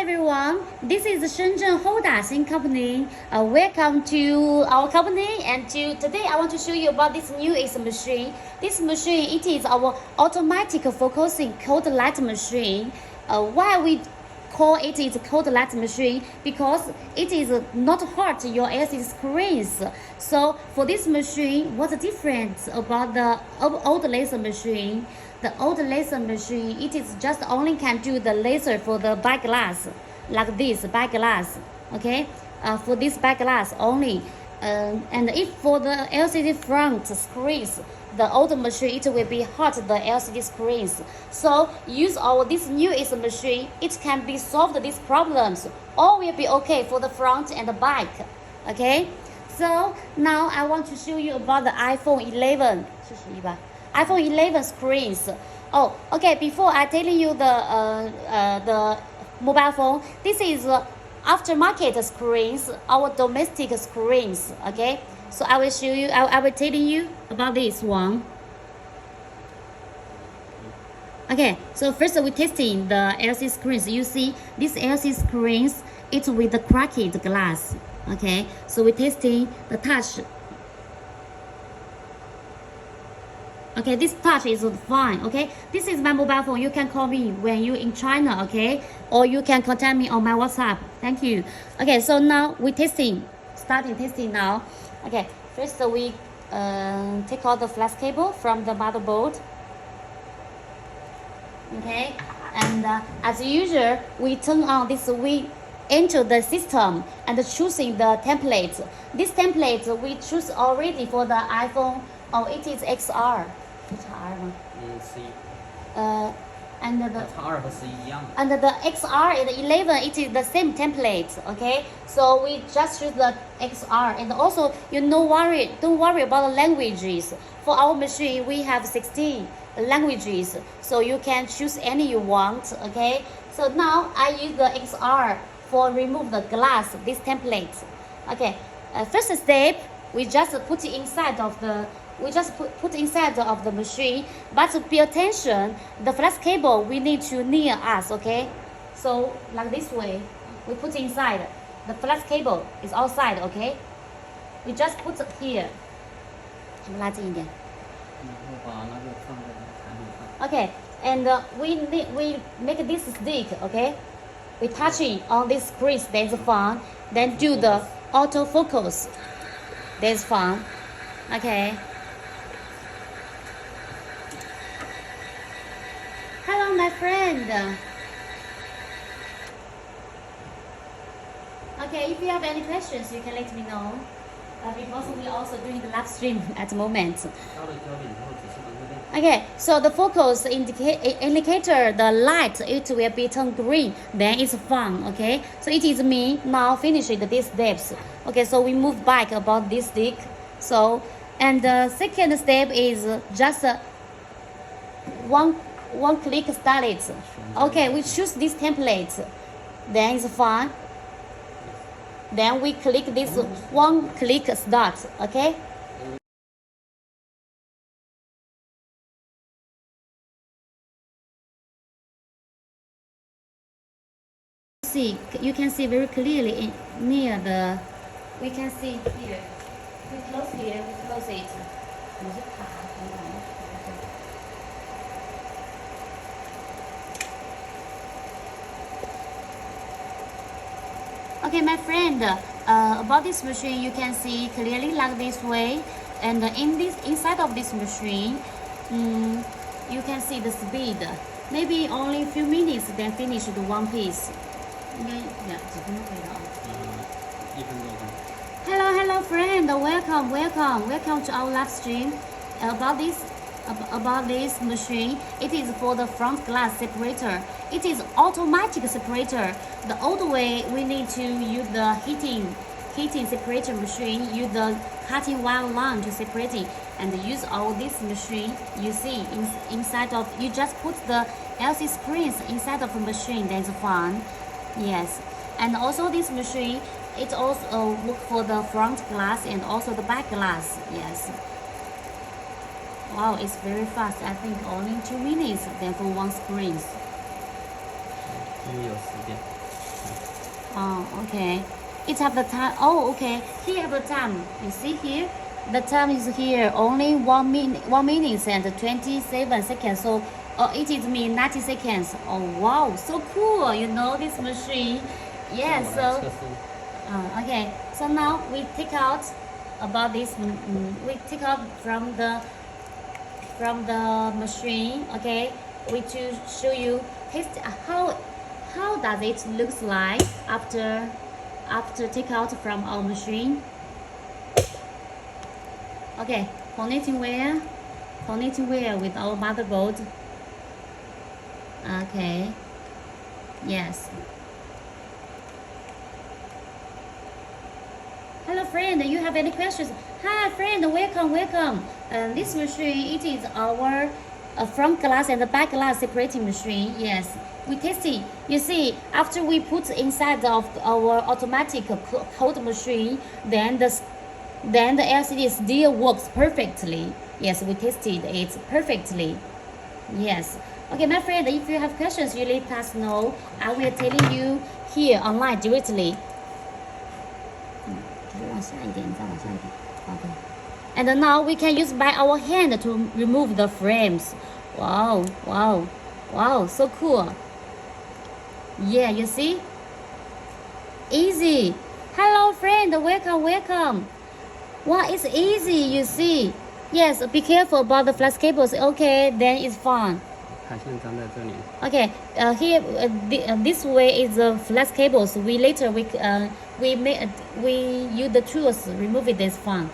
everyone, this is Shenzhen HODAXIN company. Welcome to our company, and today I want to show you about this new machine. This machine, it is our automatic focusing cold light machine. Why we call it is cold light machine? Because it is not hurt your LCD screens. So for this machine, what's the difference about the old laser machine? The old laser machine, it is just only can do the laser for the back glass, like this back glass, okay? For this back glass only. And if for the LCD front screens, the old machine, it will be hurt the LCD screens. So use this newest machine, it can be solved these problems. All will be okay for the front and the back, okay? So now I want to show you about the iPhone 11. iPhone 11 screens. Oh, okay. Before I tell you the mobile phone, this is aftermarket screens, our domestic screens. Okay, so I will show you. I will tell you about this one. Okay, so first we're testing the LCD screens. You see, these LCD screens, it's with the cracked glass. Okay, so we're testing the touch. Okay, this touch is fine. Okay, this is my mobile phone. You can call me when you're in China, okay? Or you can contact me on my WhatsApp. Thank you. Okay, so now we're testing. Starting testing now. Okay, first we take out the flash cable from the motherboard. Okay, and as usual, we turn on this. We enter the system and choosing the template. This template we choose already for the iPhone. Oh, it is XR. And the XR and the 11, it is the same template. Okay, so we just choose the XR, and also don't worry about the languages. For our machine, we have 16 languages, so you can choose any you want. Okay, so now I use the XR for remove the glass, this template. Okay, first step, we just put it inside of the. We just put inside of the machine, but to pay attention, the flash cable we need to near us, okay? So like this way, we put inside. The flash cable is outside, okay? We just put it here. Okay, and we make this stick, okay? We touch it on this screen, that's fun. Then do the autofocus. That's fun. Okay. Hello, my friend. Okay, if you have any questions, you can let me know. Because we are also doing the live stream at the moment. Okay, so the focus indicator, the light, it will be turned green. Then it's fun. Okay, so it is me now finished these steps. Okay, so we move back about this stick. So, and the second step is just one click start it. Okay, we choose this template. Then it's fine. Then we click this one click start. Okay. See, you can see very clearly near the. We can see here. We close here. We close it. Okay, my friend, about this machine, you can see clearly like this way, and inside of this machine, you can see the speed. Maybe only a few minutes, then finish the one piece. Hello, friend. Welcome to our live stream. About this machine, it is for the front glass separator. It is automatic separator. The old way, we need to use the heating separator machine, use the cutting wire line to separate it, and use all this machine. You see inside of, you just put the LCD screens inside of the machine. That's fun. Yes, and also this machine, it also work for the front glass and also the back glass. Yes. Wow, it's very fast. I think only 2 minutes then for one screen. Oh, okay. It have the time. Oh, okay. Here have the time. You see here, the time is here only 1 minute and 27 seconds. So, it is mean 90 seconds. Oh wow, so cool. You know this machine. Yeah. So, okay. So now we take out about this. We take out from the machine. Okay. We to show you how does it looks like after take out from our machine. Okay, connecting wire with our motherboard. Okay, yes. Hello friend, you have any questions? Hi friend, welcome. This machine, it is our front glass and the back glass separating machine. Yes, we tested. You see, after we put inside of our automatic cold machine, then the LCD still works perfectly. Yes, we tested it perfectly. Yes. Okay, my friend, if you have questions, you let us know. I will telling you here online directly. Okay. And now we can use by our hand to remove the frames. Wow, so cool. Yeah, you see? Easy. Hello friend, welcome. Wow, it's easy, you see. Yes, be careful about the flash cables. Okay, then it's fun. Okay, here this way is the flash cables. We use the tools remove it. Is fun.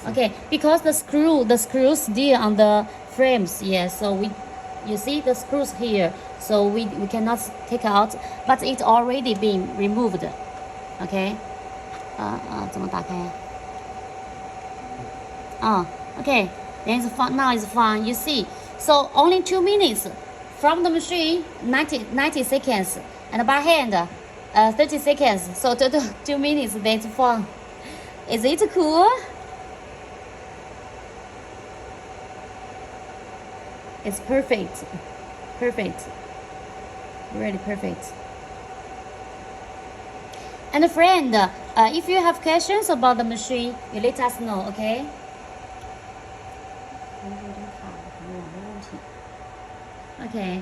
Okay, because the screws still on the frames. Yes, so you see the screws here. So we cannot take out, but it's already been removed. Okay. 怎么打开呀？Okay, then it's fun. Now it's fun. You see, so only 2 minutes from the machine, 90 seconds, and by hand, 30 seconds. So 2 minutes. That's fun. Is it cool? It's perfect, really perfect. And friend, if you have questions about the machine, you let us know, okay? Okay.